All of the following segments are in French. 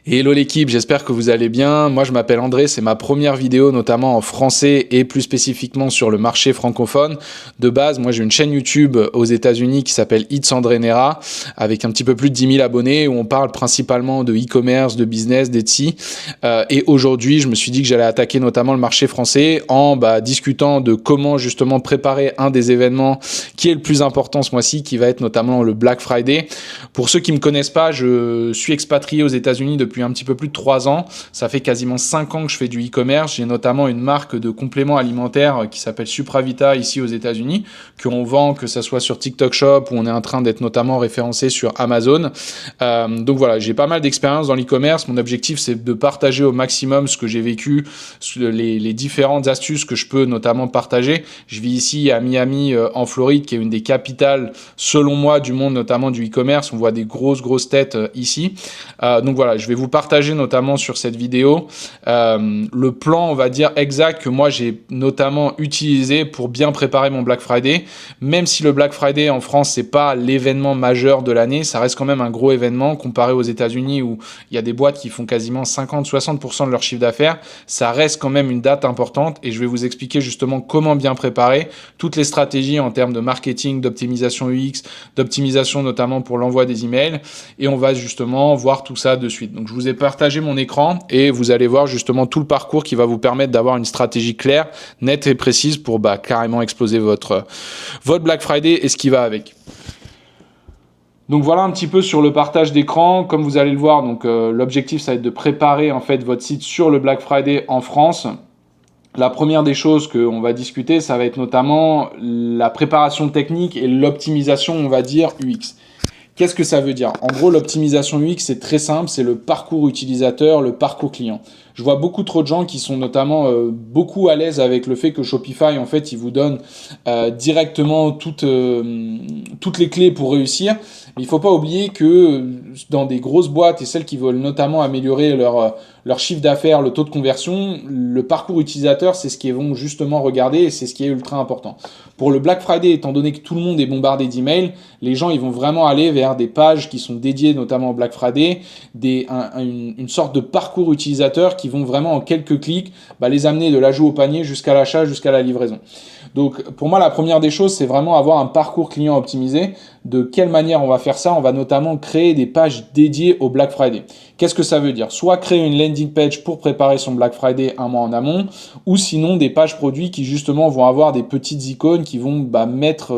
Hello l'équipe, j'espère que vous allez bien. Moi je m'appelle André, c'est ma première vidéo notamment en français et plus spécifiquement sur le marché francophone. De base, moi j'ai une chaîne YouTube aux États-Unis qui s'appelle It's André Nera avec un petit peu plus de 10 000 abonnés où on parle principalement de e-commerce, de business, d'Etsy. Et aujourd'hui, je me suis dit que j'allais attaquer notamment le marché français en discutant de comment justement préparer un des événements qui est le plus important ce mois-ci, qui va être notamment le Black Friday. Pour ceux qui me connaissent pas, je suis expatrié aux États-Unis depuis un petit peu plus de 3 ans. Ça fait quasiment 5 ans que je fais du e-commerce. J'ai notamment une marque de compléments alimentaires qui s'appelle Supravita ici aux États-Unis, qu'on vend, que ça soit sur TikTok Shop où on est en train d'être notamment référencé sur Amazon. Donc voilà, j'ai pas mal d'expérience dans l'e-commerce. Mon objectif, c'est de partager au maximum ce que j'ai vécu, les différentes astuces que je peux notamment partager. Je vis ici à Miami, en Floride, qui est une des capitales, selon moi, du monde, notamment du e-commerce. On voit des grosses têtes ici. Donc voilà, je vais vous partager notamment sur cette vidéo le plan, on va dire, exact que moi j'ai notamment utilisé pour bien préparer mon Black Friday. Même si le Black Friday en France, c'est pas l'événement majeur de l'année, ça reste quand même un gros événement comparé aux États-Unis où il y a des boîtes qui font quasiment 50-60% de leur chiffre d'affaires. Ça reste quand même une date importante et je vais vous expliquer justement comment bien préparer toutes les stratégies en termes de marketing, d'optimisation UX, d'optimisation notamment pour l'envoi des emails, et on va justement voir tout ça de suite. Donc je vous ai partagé mon écran et vous allez voir justement tout le parcours qui va vous permettre d'avoir une stratégie claire, nette et précise pour carrément exploser votre Black Friday et ce qui va avec. Donc voilà un petit peu sur le partage d'écran. Comme vous allez le voir, donc l'objectif ça va être de préparer en fait votre site sur le Black Friday en France. La première des choses qu'on va discuter, ça va être notamment la préparation technique et l'optimisation, on va dire, UX. Qu'est-ce que ça veut dire? En gros, l'optimisation UX, c'est très simple, c'est le parcours utilisateur, le parcours client. Je vois beaucoup trop de gens qui sont notamment beaucoup à l'aise avec le fait que Shopify, en fait, il vous donne directement toutes les clés pour réussir. Mais il ne faut pas oublier que dans des grosses boîtes et celles qui veulent notamment améliorer leur chiffre d'affaires, le taux de conversion, le parcours utilisateur, c'est ce qu'ils vont justement regarder et c'est ce qui est ultra important. Pour le Black Friday, étant donné que tout le monde est bombardé d'emails, les gens ils vont vraiment aller vers des pages qui sont dédiées notamment au Black Friday, une sorte de parcours utilisateur qui vont vraiment en quelques clics les amener de l'ajout au panier jusqu'à l'achat, jusqu'à la livraison. Donc pour moi, la première des choses, c'est vraiment avoir un parcours client optimisé. De quelle manière on va faire ça? On va notamment créer des pages dédiées au Black Friday. Qu'est-ce que ça veut dire? Soit créer une landing page pour préparer son Black Friday un mois en amont, ou sinon des pages produits qui justement vont avoir des petites icônes qui vont mettre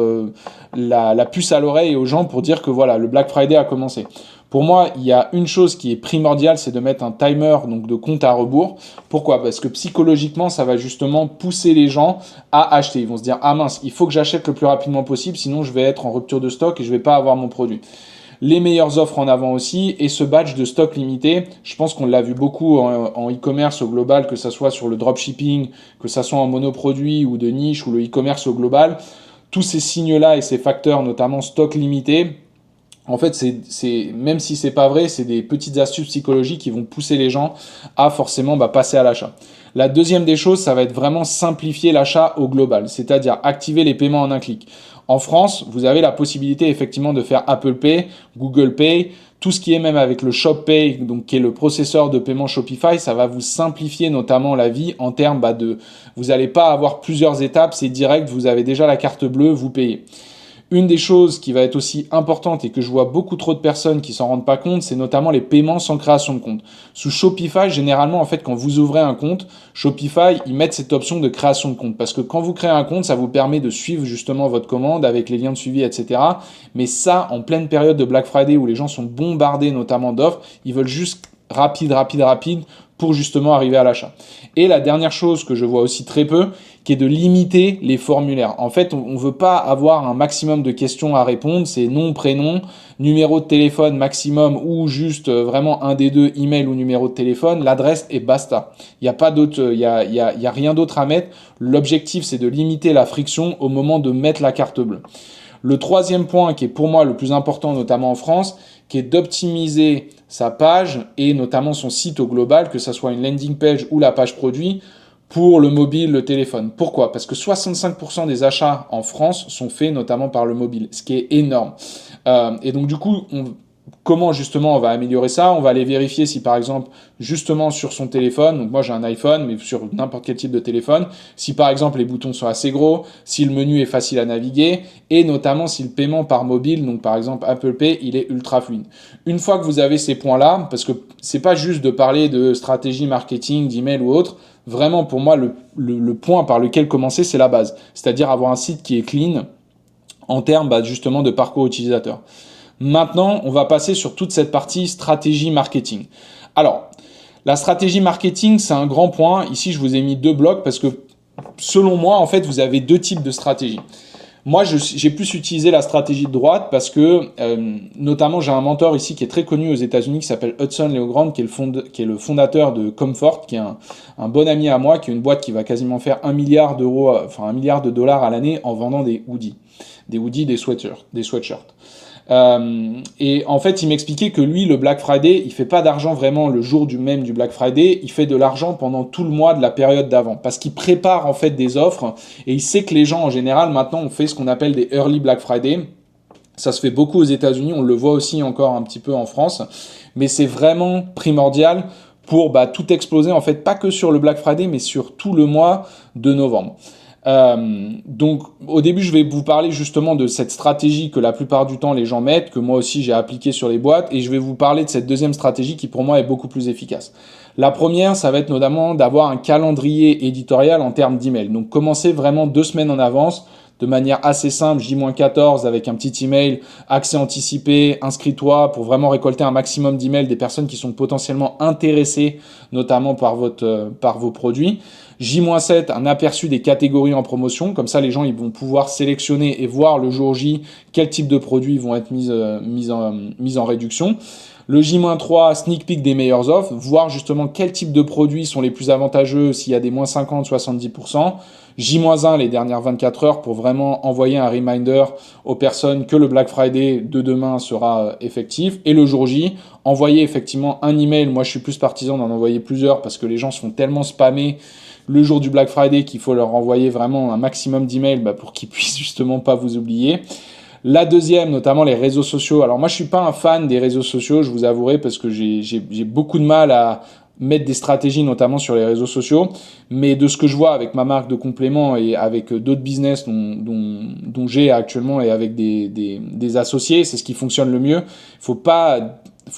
la puce à l'oreille aux gens pour dire que voilà, le Black Friday a commencé. Pour moi, il y a une chose qui est primordiale, c'est de mettre un timer, donc de compte à rebours. Pourquoi? Parce que psychologiquement, ça va justement pousser les gens à acheter. Ils vont se dire, ah mince, il faut que j'achète le plus rapidement possible, sinon je vais être en rupture de stock et je vais pas avoir mon produit. Les meilleures offres en avant aussi et ce badge de stock limité, je pense qu'on l'a vu beaucoup en e-commerce au global, que ça soit sur le dropshipping, que ça soit en monoproduit ou de niche ou le e-commerce au global. Tous ces signes-là et ces facteurs, notamment stock limité, en fait, même si c'est pas vrai, c'est des petites astuces psychologiques qui vont pousser les gens à forcément passer à l'achat. La deuxième des choses, ça va être vraiment simplifier l'achat au global, c'est-à-dire activer les paiements en un clic. En France, vous avez la possibilité effectivement de faire Apple Pay, Google Pay, tout ce qui est même avec le Shop Pay, donc qui est le processeur de paiement Shopify, ça va vous simplifier notamment la vie en termes vous n'allez pas avoir plusieurs étapes, c'est direct, vous avez déjà la carte bleue, vous payez. Une des choses qui va être aussi importante et que je vois beaucoup trop de personnes qui s'en rendent pas compte, c'est notamment les paiements sans création de compte. Sous Shopify, généralement, en fait, quand vous ouvrez un compte, Shopify, ils mettent cette option de création de compte. Parce que quand vous créez un compte, ça vous permet de suivre justement votre commande avec les liens de suivi, etc. Mais ça, en pleine période de Black Friday où les gens sont bombardés notamment d'offres, ils veulent juste rapide pour justement arriver à l'achat. Et la dernière chose que je vois aussi très peu, qui est de limiter les formulaires. En fait, on ne veut pas avoir un maximum de questions à répondre, c'est nom, prénom, numéro de téléphone maximum ou juste vraiment un des deux, email ou numéro de téléphone, l'adresse et basta. Il n'y a pas d'autre, il y a rien d'autre à mettre. L'objectif, c'est de limiter la friction au moment de mettre la carte bleue. Le troisième point qui est pour moi le plus important, notamment en France, qui est d'optimiser sa page et notamment son site au global, que ce soit une landing page ou la page produit, pour le mobile, le téléphone. Pourquoi? Parce que 65% des achats en France sont faits notamment par le mobile, ce qui est énorme. Et donc du coup, comment justement on va améliorer ça? On va aller vérifier si par exemple justement sur son téléphone, donc moi j'ai un iPhone mais sur n'importe quel type de téléphone, si par exemple les boutons sont assez gros, si le menu est facile à naviguer et notamment si le paiement par mobile, donc par exemple Apple Pay, il est ultra fluide. Une fois que vous avez ces points-là, parce que c'est pas juste de parler de stratégie marketing, d'email ou autre, vraiment pour moi le point par lequel commencer c'est la base, c'est-à-dire avoir un site qui est clean en termes justement de parcours utilisateur. Maintenant, on va passer sur toute cette partie stratégie marketing. Alors, la stratégie marketing, c'est un grand point. Ici, je vous ai mis 2 blocs parce que, selon moi, en fait, vous avez 2 types de stratégies. Moi, j'ai plus utilisé la stratégie de droite parce que, notamment, j'ai un mentor ici qui est très connu aux États-Unis qui s'appelle Hudson Leogrand, qui est le fondateur de Comfort, qui est un bon ami à moi, qui est une boîte qui va quasiment faire 1 milliard d'euros, enfin 1 milliard de dollars à l'année en vendant des hoodies, des sweatshirts. Et en fait, il m'expliquait que lui, le Black Friday, il fait pas d'argent vraiment le jour même du Black Friday, il fait de l'argent pendant tout le mois de la période d'avant, parce qu'il prépare en fait des offres, et il sait que les gens en général maintenant ont fait ce qu'on appelle des early Black Friday. Ça se fait beaucoup aux États-Unis, on le voit aussi encore un petit peu en France, mais c'est vraiment primordial pour tout exploser en fait, pas que sur le Black Friday, mais sur tout le mois de novembre. Donc au début je vais vous parler justement de cette stratégie que la plupart du temps les gens mettent, que moi aussi j'ai appliqué sur les boîtes, et je vais vous parler de cette deuxième stratégie qui pour moi est beaucoup plus efficace. La première, ça va être notamment d'avoir un calendrier éditorial en termes d'email. Donc commencer vraiment 2 semaines en avance, de manière assez simple, J-14 avec un petit email, accès anticipé, inscris-toi pour vraiment récolter un maximum d'emails des personnes qui sont potentiellement intéressées notamment par vos produits. J-7, un aperçu des catégories en promotion, comme ça les gens ils vont pouvoir sélectionner et voir le jour J quel type de produits vont être mis en réduction. Le J-3, sneak peek des meilleures offres, voir justement quel type de produits sont les plus avantageux s'il y a des moins 50-70%. J-1, les dernières 24 heures pour vraiment envoyer un reminder aux personnes que le Black Friday de demain sera effectif. Et le jour J, envoyer effectivement un email. Moi, je suis plus partisan d'en envoyer plusieurs parce que les gens se font tellement spammer le jour du Black Friday qu'il faut leur envoyer vraiment un maximum d'emails pour qu'ils puissent justement pas vous oublier. La deuxième, notamment les réseaux sociaux. Alors moi, je suis pas un fan des réseaux sociaux, je vous avouerai, parce que j'ai beaucoup de mal à mettre des stratégies, notamment sur les réseaux sociaux. Mais de ce que je vois avec ma marque de compléments et avec d'autres business dont j'ai actuellement et avec des associés, c'est ce qui fonctionne le mieux. Faut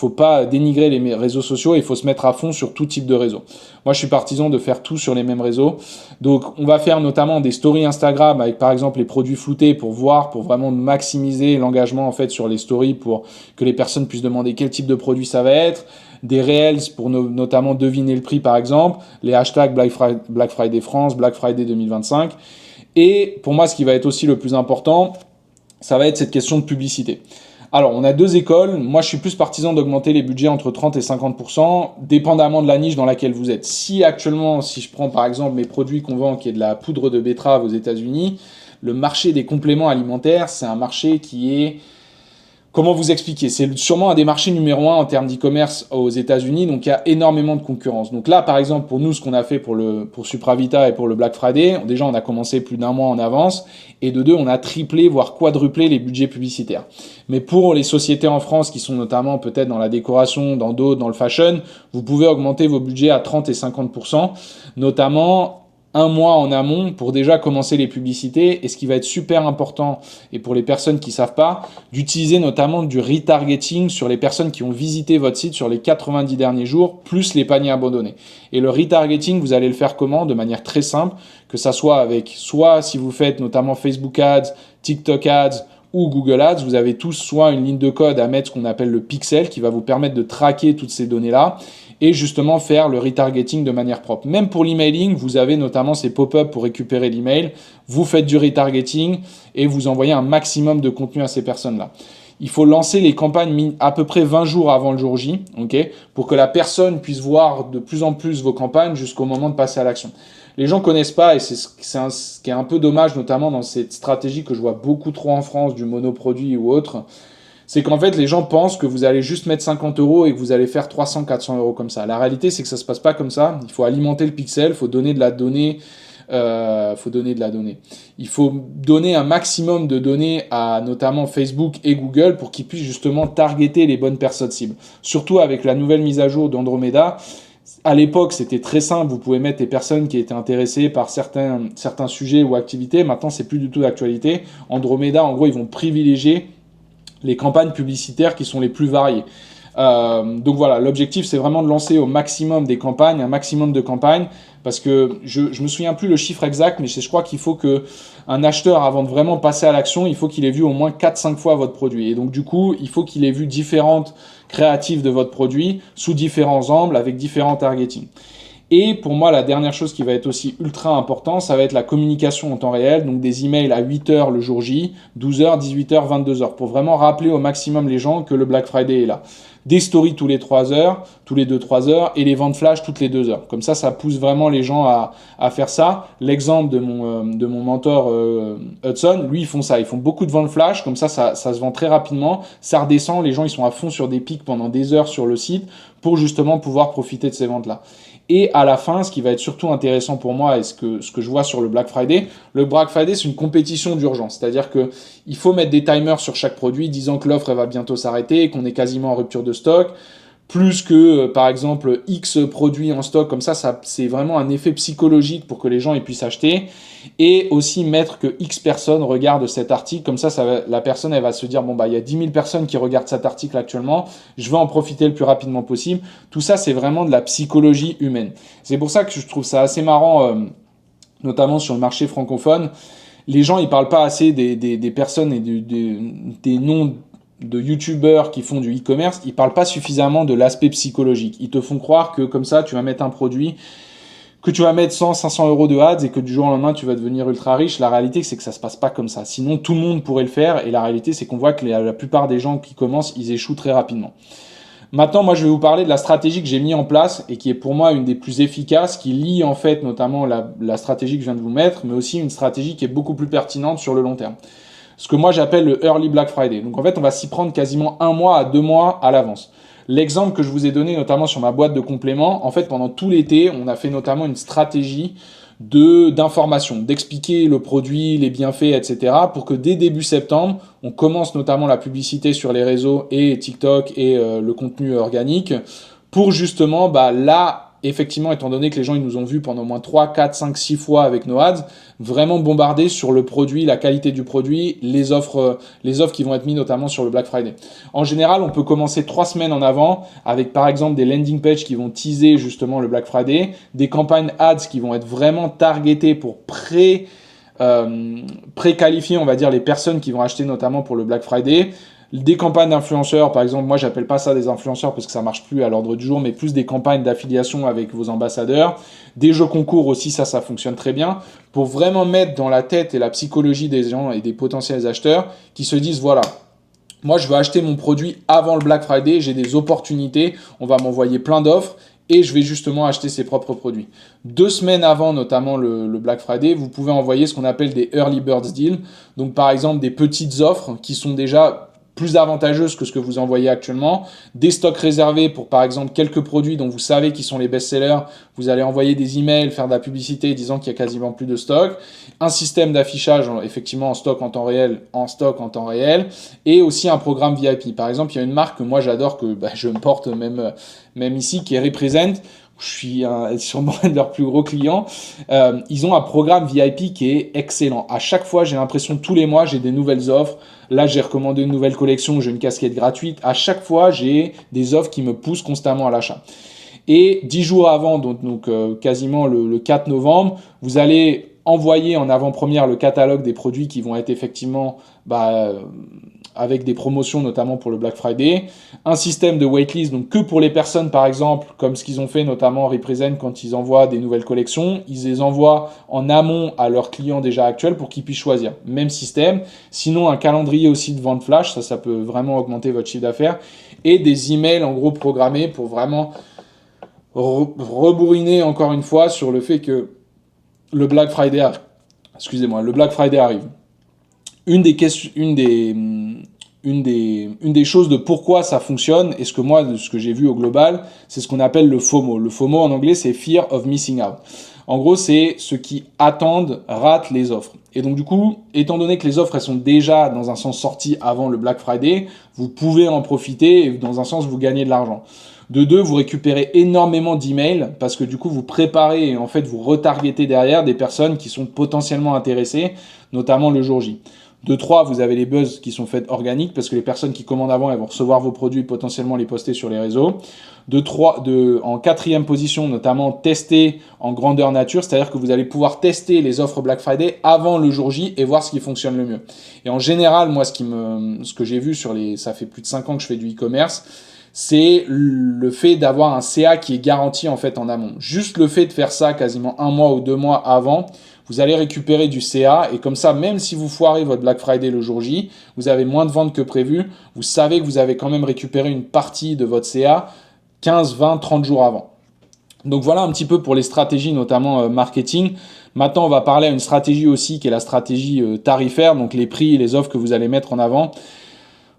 pas dénigrer les réseaux sociaux, il faut se mettre à fond sur tout type de réseau. Moi, je suis partisan de faire tout sur les mêmes réseaux. Donc, on va faire notamment des stories Instagram avec, par exemple, les produits floutés pour vraiment maximiser l'engagement, en fait, sur les stories pour que les personnes puissent demander quel type de produit ça va être. Des Reels pour notamment deviner le prix, par exemple. Les hashtags Black Friday France, Black Friday 2025. Et pour moi, ce qui va être aussi le plus important, ça va être cette question de publicité. Alors, on a 2 écoles. Moi, je suis plus partisan d'augmenter les budgets entre 30 et 50%, dépendamment de la niche dans laquelle vous êtes. Si je prends par exemple mes produits qu'on vend, qui est de la poudre de betterave aux États-Unis, le marché des compléments alimentaires, c'est un marché qui est... Comment vous expliquer? C'est sûrement un des marchés numéro 1 en termes d'e-commerce aux États-Unis, donc il y a énormément de concurrence. Donc là, par exemple, pour nous, ce qu'on a fait pour Supravita et pour le Black Friday, déjà, on a commencé plus d'1 mois en avance, et de 2, on a triplé, voire quadruplé les budgets publicitaires. Mais pour les sociétés en France qui sont notamment peut-être dans la décoration, dans d'autres, dans le fashion, vous pouvez augmenter vos budgets à 30 et 50%, notamment 1 mois en amont pour déjà commencer les publicités. Et ce qui va être super important, et pour les personnes qui savent pas, d'utiliser notamment du retargeting sur les personnes qui ont visité votre site sur les 90 derniers jours, plus les paniers abandonnés. Et le retargeting, vous allez le faire comment? De manière très simple, que ça soit si vous faites notamment Facebook Ads, TikTok Ads, ou Google Ads, vous avez tous soit une ligne de code à mettre, ce qu'on appelle le pixel, qui va vous permettre de traquer toutes ces données-là, et justement faire le retargeting de manière propre. Même pour l'emailing, vous avez notamment ces pop-up pour récupérer l'email, vous faites du retargeting, et vous envoyez un maximum de contenu à ces personnes-là. Il faut lancer les campagnes à peu près 20 jours avant le jour J, pour que la personne puisse voir de plus en plus vos campagnes jusqu'au moment de passer à l'action. Les gens connaissent pas, et c'est ce qui est un peu dommage, notamment dans cette stratégie que je vois beaucoup trop en France, du monoproduit ou autre, c'est qu'en fait, les gens pensent que vous allez juste mettre 50 € et que vous allez faire 300-400 € comme ça. La réalité, c'est que ça se passe pas comme ça. Il faut alimenter le pixel, il faut donner de la donnée faut donner de la donnée. Il faut donner un maximum de données à notamment Facebook et Google pour qu'ils puissent justement targeter les bonnes personnes cibles. Surtout avec la nouvelle mise à jour d'Andromeda. À l'époque, c'était très simple. Vous pouvez mettre les personnes qui étaient intéressées par certains sujets ou activités. Maintenant, c'est plus du tout d'actualité. Andromeda, en gros, ils vont privilégier les campagnes publicitaires qui sont les plus variées. Donc voilà, l'objectif c'est vraiment de lancer au maximum des campagnes, un maximum de campagnes, parce que je me souviens plus le chiffre exact, mais je crois qu'il faut que un acheteur, avant de vraiment passer à l'action, il faut qu'il ait vu au moins 4-5 fois votre produit. Et donc du coup, il faut qu'il ait vu différentes créatives de votre produit, sous différents angles, avec différents targeting. Et pour moi, la dernière chose qui va être aussi ultra important, ça va être la communication en temps réel, donc des emails à 8h le jour J, 12h, 18h, 22h, pour vraiment rappeler au maximum les gens que le Black Friday est là. Des stories tous les 3 heures, tous les 2-3 heures, et les ventes flash toutes les 2 heures. Comme ça pousse vraiment les gens à faire ça. L'exemple de mon mentor Hudson, lui, ils font ça. Ils font beaucoup de ventes flash, comme ça se vend très rapidement. Ça redescend, les gens, ils sont à fond sur des pics pendant des heures sur le site pour justement pouvoir profiter de ces ventes-là. Et à la fin, ce qui va être surtout intéressant pour moi et ce que je vois sur le Black Friday, c'est une compétition d'urgence. C'est-à-dire qu'il faut mettre des timers sur chaque produit disant que l'offre elle va bientôt s'arrêter et qu'on est quasiment en rupture de stock. Plus que, par exemple, X produits en stock, comme ça, c'est vraiment un effet psychologique pour que les gens ils puissent acheter. Et aussi mettre que X personnes regardent cet article, comme ça la personne, elle va se dire, bon, bah, il y a 10 000 personnes qui regardent cet article actuellement, je vais en profiter le plus rapidement possible. Tout ça, c'est vraiment de la psychologie humaine. C'est pour ça que je trouve ça assez marrant, notamment sur le marché francophone. Les gens, ils parlent pas assez des personnes et des noms de youtubeurs qui font du e-commerce, ils parlent pas suffisamment de l'aspect psychologique. Ils te font croire que comme ça, tu vas mettre un produit, que tu vas mettre 100, 500 euros de ads et que du jour au lendemain, tu vas devenir ultra riche. La réalité, c'est que ça se passe pas comme ça. Sinon, tout le monde pourrait le faire. Et la réalité, c'est qu'on voit que la plupart des gens qui commencent, ils échouent très rapidement. Maintenant, moi, je vais vous parler de la stratégie que j'ai mis en place et qui est pour moi une des plus efficaces, qui lie en fait notamment la stratégie que je viens de vous mettre, mais aussi une stratégie qui est beaucoup plus pertinente sur le long terme. Ce que moi j'appelle le Early Black Friday. Donc en fait, on va s'y prendre quasiment 1 mois à 2 mois à l'avance. L'exemple que je vous ai donné notamment sur ma boîte de compléments, en fait pendant tout l'été, on a fait notamment une stratégie d'information, d'expliquer le produit, les bienfaits, etc. pour que dès début septembre, on commence notamment la publicité sur les réseaux et TikTok et le contenu organique pour justement là, effectivement, étant donné que les gens ils nous ont vus pendant au moins 3, 4, 5, 6 fois avec nos ads, vraiment bombarder sur le produit, la qualité du produit, les offres qui vont être mises notamment sur le Black Friday. En général, on peut commencer 3 semaines en avant avec par exemple des landing pages qui vont teaser justement le Black Friday, des campagnes ads qui vont être vraiment targetées pour préqualifier, on va dire, les personnes qui vont acheter notamment pour le Black Friday. Des campagnes d'influenceurs, par exemple, moi j'appelle pas ça des influenceurs parce que ça marche plus à l'ordre du jour, mais plus des campagnes d'affiliation avec vos ambassadeurs. Des jeux concours aussi, ça fonctionne très bien, pour vraiment mettre dans la tête et la psychologie des gens et des potentiels acheteurs qui se disent, voilà, moi je veux acheter mon produit avant le Black Friday, j'ai des opportunités, on va m'envoyer plein d'offres, et je vais justement acheter ses propres produits. 2 semaines avant notamment le Black Friday, vous pouvez envoyer ce qu'on appelle des Early Birds Deals, donc par exemple des petites offres qui sont déjà plus avantageuses que ce que vous envoyez actuellement, des stocks réservés pour par exemple quelques produits dont vous savez qu'ils sont les best-sellers, vous allez envoyer des emails, faire de la publicité disant qu'il y a quasiment plus de stock, un système d'affichage effectivement en stock en temps réel, et aussi un programme VIP. Par exemple, il y a une marque que moi j'adore, que je me porte même ici, qui est Represent. Je suis sûrement un de leurs plus gros clients. Ils ont un programme VIP qui est excellent. À chaque fois, j'ai l'impression tous les mois, j'ai des nouvelles offres. Là, j'ai recommandé une nouvelle collection, j'ai une casquette gratuite. À chaque fois, j'ai des offres qui me poussent constamment à l'achat. Et 10 jours avant, donc quasiment le 4 novembre, vous allez envoyer en avant-première le catalogue des produits qui vont être effectivement avec des promotions notamment pour le Black Friday, un système de waitlist, donc que pour les personnes par exemple, comme ce qu'ils ont fait notamment Represent quand ils envoient des nouvelles collections, ils les envoient en amont à leurs clients déjà actuels pour qu'ils puissent choisir. Même système, sinon un calendrier aussi de vente flash, ça peut vraiment augmenter votre chiffre d'affaires, et des emails en gros programmés pour vraiment rebourriner encore une fois sur le fait que le Black Friday arrive. Une des une des choses de pourquoi ça fonctionne et ce que j'ai vu au global, c'est ce qu'on appelle le FOMO. Le FOMO en anglais, c'est Fear of Missing Out. En gros, c'est ceux qui attendent, ratent les offres. Et donc du coup, étant donné que les offres elles sont déjà dans un sens sorties avant le Black Friday, vous pouvez en profiter et dans un sens vous gagnez de l'argent. De deux, vous récupérez énormément d'emails parce que du coup vous préparez et en fait vous retargetez derrière des personnes qui sont potentiellement intéressées, notamment le jour J. De 3, vous avez les buzz qui sont faits organiques parce que les personnes qui commandent avant, elles vont recevoir vos produits, potentiellement les poster sur les réseaux. En quatrième position, notamment tester en grandeur nature, c'est-à-dire que vous allez pouvoir tester les offres Black Friday avant le jour J et voir ce qui fonctionne le mieux. Et en général, moi, ce que j'ai vu ça fait plus de 5 ans que je fais du e-commerce, c'est le fait d'avoir un CA qui est garanti en fait en amont. Juste le fait de faire ça quasiment 1 mois ou 2 mois avant, vous allez récupérer du CA et comme ça, même si vous foirez votre Black Friday le jour J, vous avez moins de ventes que prévu, vous savez que vous avez quand même récupéré une partie de votre CA 15, 20, 30 jours avant. Donc voilà un petit peu pour les stratégies, notamment marketing. Maintenant, on va parler à une stratégie aussi qui est la stratégie tarifaire, donc les prix et les offres que vous allez mettre en avant.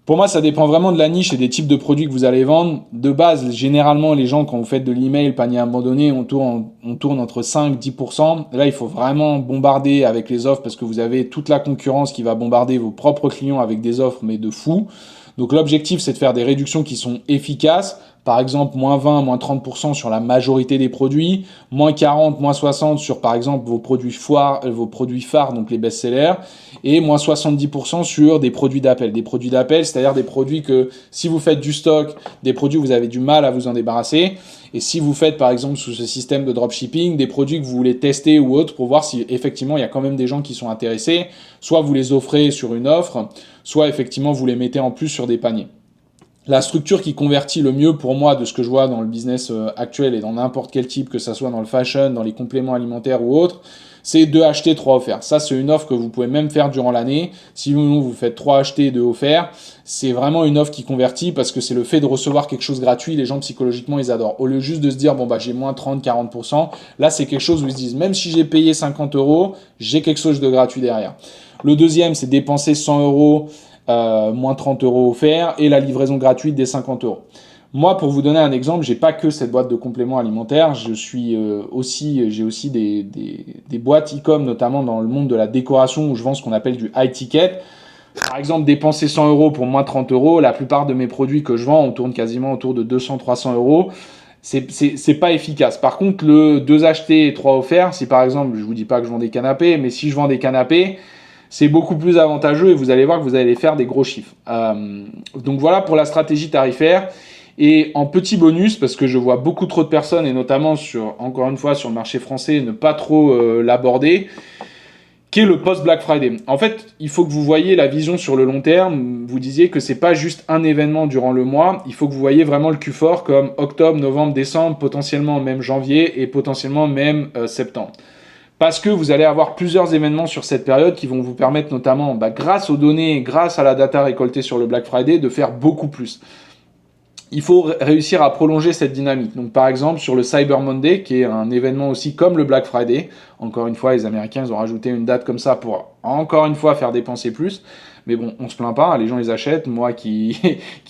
Pour moi, ça dépend vraiment de la niche et des types de produits que vous allez vendre. De base, généralement, les gens, quand vous faites de l'email, panier abandonné, on tourne entre 5 et 10%. Là, il faut vraiment bombarder avec les offres parce que vous avez toute la concurrence qui va bombarder vos propres clients avec des offres, mais de fou. Donc l'objectif, c'est de faire des réductions qui sont efficaces. Par exemple, moins 20, moins 30% sur la majorité des produits, moins 40, moins 60 sur, par exemple, vos produits phares, donc les best-sellers, et moins 70% sur des produits d'appel. Des produits d'appel, c'est-à-dire des produits que, si vous faites du stock, des produits où vous avez du mal à vous en débarrasser, et si vous faites, par exemple, sous ce système de dropshipping, des produits que vous voulez tester ou autres pour voir si, effectivement, il y a quand même des gens qui sont intéressés, soit vous les offrez sur une offre, soit, effectivement, vous les mettez en plus sur des paniers. La structure qui convertit le mieux pour moi de ce que je vois dans le business actuel et dans n'importe quel type, que ça soit dans le fashion, dans les compléments alimentaires ou autres, c'est 2 achetés, 3 offerts. Ça, c'est une offre que vous pouvez même faire durant l'année. Si vous faites 3 achetés, 2 offerts, c'est vraiment une offre qui convertit parce que c'est le fait de recevoir quelque chose gratuit. Les gens, psychologiquement, ils adorent. Au lieu juste de se dire, bon, bah, j'ai moins 30, 40%, là, c'est quelque chose où ils se disent, même si j'ai payé 50 euros, j'ai quelque chose de gratuit derrière. Le deuxième, c'est dépenser 100 euros, moins 30 euros offerts et la livraison gratuite des 50 euros. Moi, pour vous donner un exemple, j'ai pas que cette boîte de compléments alimentaires, j'ai aussi des boîtes e-com, notamment dans le monde de la décoration où je vends ce qu'on appelle du high ticket. Par exemple, dépenser 100 euros pour moins 30 euros, la plupart de mes produits que je vends, on tourne quasiment autour de 200-300 euros. C'est pas efficace. Par contre, le 2 achetés et 3 offerts, si par exemple, je vous dis pas que je vends des canapés, mais si je vends des canapés, c'est beaucoup plus avantageux et vous allez voir que vous allez faire des gros chiffres. Donc voilà pour la stratégie tarifaire. Et en petit bonus, parce que je vois beaucoup trop de personnes, et notamment encore une fois sur le marché français, ne pas trop l'aborder, qui est le post-Black Friday. En fait, il faut que vous voyez la vision sur le long terme. Vous disiez que c'est pas juste un événement durant le mois, il faut que vous voyez vraiment le Q4 comme octobre, novembre, décembre, potentiellement même janvier et potentiellement même septembre. Parce que vous allez avoir plusieurs événements sur cette période qui vont vous permettre notamment, grâce aux données, grâce à la data récoltée sur le Black Friday, de faire beaucoup plus. Il faut réussir à prolonger cette dynamique. Donc par exemple sur le Cyber Monday, qui est un événement aussi comme le Black Friday, encore une fois les Américains ils ont rajouté une date comme ça pour encore une fois faire dépenser plus, mais bon on se plaint pas, les gens ils achètent, moi qui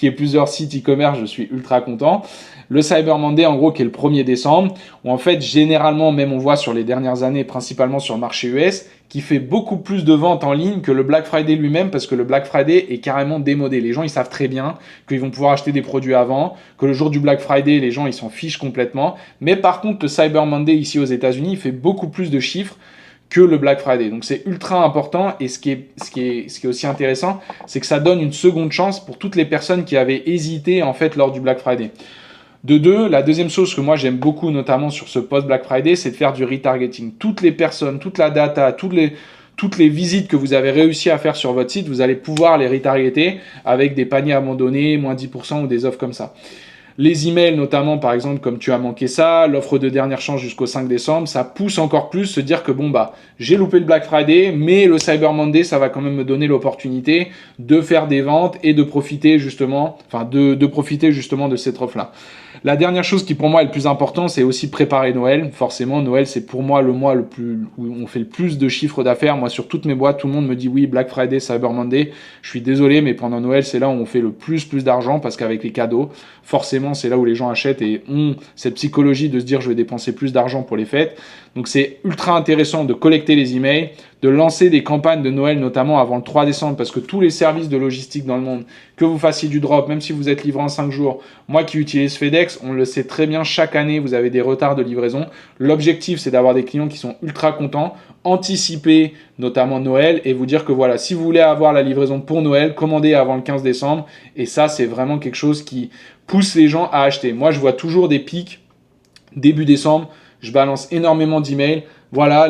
ai plusieurs sites e-commerce je suis ultra content. Le Cyber Monday en gros qui est le 1er décembre, où en fait généralement même on voit sur les dernières années principalement sur le marché US, qui fait beaucoup plus de ventes en ligne que le Black Friday lui-même parce que le Black Friday est carrément démodé. Les gens ils savent très bien qu'ils vont pouvoir acheter des produits avant, que le jour du Black Friday les gens ils s'en fichent complètement. Mais par contre le Cyber Monday ici aux États-Unis il fait beaucoup plus de chiffres que le Black Friday. Donc c'est ultra important et ce qui est aussi intéressant, c'est que ça donne une seconde chance pour toutes les personnes qui avaient hésité en fait lors du Black Friday. De deux, la deuxième chose que moi j'aime beaucoup, notamment sur ce post-Black Friday, c'est de faire du retargeting. Toutes les personnes, toute la data, toutes les visites que vous avez réussi à faire sur votre site, vous allez pouvoir les retargeter avec des paniers abandonnés, moins 10% ou des offres comme ça. Les emails notamment, par exemple, comme tu as manqué ça, l'offre de dernière chance jusqu'au 5 décembre, ça pousse encore plus se dire que j'ai loupé le Black Friday, mais le Cyber Monday, ça va quand même me donner l'opportunité de faire des ventes et de profiter justement, de profiter justement de cette offre-là. La dernière chose qui pour moi est le plus important, c'est aussi préparer Noël. Forcément, Noël, c'est pour moi le mois où on fait le plus de chiffre d'affaires. Moi, sur toutes mes boîtes, tout le monde me dit oui, Black Friday, Cyber Monday. Je suis désolé, mais pendant Noël, c'est là où on fait le plus d'argent parce qu'avec les cadeaux, forcément, c'est là où les gens achètent et ont cette psychologie de se dire je vais dépenser plus d'argent pour les fêtes. Donc, c'est ultra intéressant de collecter les emails, de lancer des campagnes de Noël, notamment avant le 3 décembre, parce que tous les services de logistique dans le monde, que vous fassiez du drop, même si vous êtes livré en 5 jours, moi qui utilise FedEx, on le sait très bien, chaque année, vous avez des retards de livraison. L'objectif, c'est d'avoir des clients qui sont ultra contents, anticiper notamment Noël et vous dire que voilà, si vous voulez avoir la livraison pour Noël, commandez avant le 15 décembre. Et ça, c'est vraiment quelque chose qui pousse les gens à acheter. Moi, je vois toujours des pics début décembre. Je balance énormément d'emails. Voilà,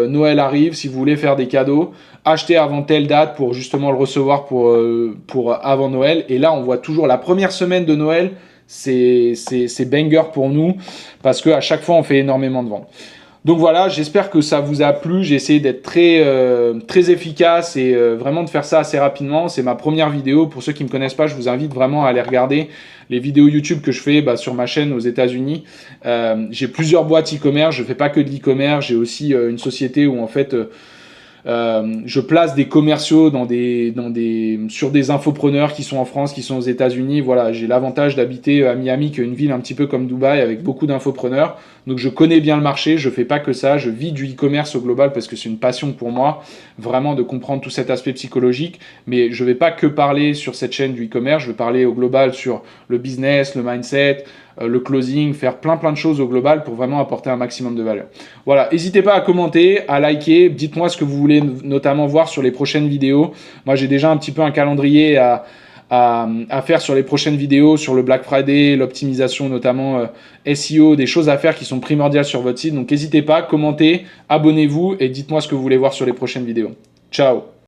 Noël arrive, si vous voulez faire des cadeaux, achetez avant telle date pour justement le recevoir pour avant Noël. Et là, on voit toujours la première semaine de Noël, c'est banger pour nous parce qu'à chaque fois, on fait énormément de ventes. Donc voilà, j'espère que ça vous a plu. J'ai essayé d'être très efficace et vraiment de faire ça assez rapidement. C'est ma première vidéo. Pour ceux qui ne me connaissent pas, je vous invite vraiment à aller regarder les vidéos YouTube que je fais sur ma chaîne aux États-Unis. J'ai plusieurs boîtes e-commerce. Je ne fais pas que de l'e-commerce. J'ai aussi une société où en fait je place des commerciaux sur des infopreneurs qui sont en France, qui sont aux États-Unis. Voilà, j'ai l'avantage d'habiter à Miami, qui est une ville un petit peu comme Dubaï, avec beaucoup d'infopreneurs. Donc je connais bien le marché, je fais pas que ça, je vis du e-commerce au global parce que c'est une passion pour moi, vraiment de comprendre tout cet aspect psychologique. Mais je vais pas que parler sur cette chaîne du e-commerce, je vais parler au global sur le business, le mindset, le closing, faire plein de choses au global pour vraiment apporter un maximum de valeur. Voilà, n'hésitez pas à commenter, à liker, dites-moi ce que vous voulez notamment voir sur les prochaines vidéos. Moi j'ai déjà un petit peu un calendrier à faire sur les prochaines vidéos, sur le Black Friday, l'optimisation notamment SEO, des choses à faire qui sont primordiales sur votre site. Donc n'hésitez pas, commentez, abonnez-vous et dites-moi ce que vous voulez voir sur les prochaines vidéos. Ciao!